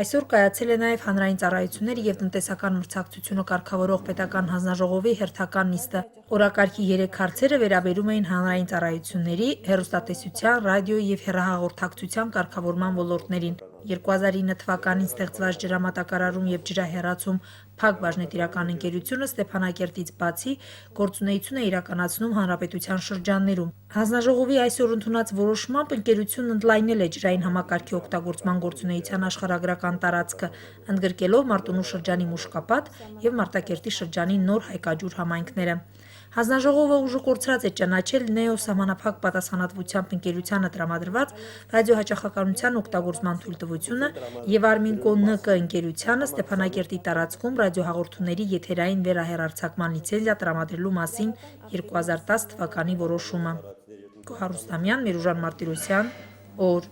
Այսօր կայացել է նաև հանրային ծառայությունների և տնտեսական մրցակցությունը կարգավորող պետական հանձնաժողովի հերթական նիստը։ Օրակարգի 3 հարցերը վերաբերում էին հանրային ծառայությունների, հեռուստատեսության, ռադիոյի և հեռահաղորդակցության կարգավորման ոլորտներին։ 2009 թվականին ստեղծված ջրամատակարարում և ջրահեռացում Փակ բաժնետիրական ընկերությունը Ստեփանակերտից բացի գործունեություն է իրականացնում հանրապետության շրջաններում։ Հանձնաժողովի այսօր ընդունած որոշմամբ ընկերությունն ընդլայնել է ջրային համակարգի օգտագործման գործունեության աշխարհագրական տարածքը, ընդգրկելով Մարտունու շրջանի Մուշկապատ և Մարտակերտի շրջանի Նոր Հայկաջուր համայնքները։ Հանձնաժողովը ուժը կորցրած է ճանաչել Նեո սահմանափակ պատասխանատվությամբ ընկերությանը տրամադրված ռադիոհաճախականության օգտագործման թույլտվությունը և Արմինկո ՆԿ ընկերությանը Ստեփանակերտի տարածքում ռադիոհաղորդումների եթերային վերահեռարձակման լիցենզիա տրամադրելու մասին 2010 թվականի որոշումը։ Գոհար Ռուստամյան, Միրուժան Մարտիրոսյան, օր.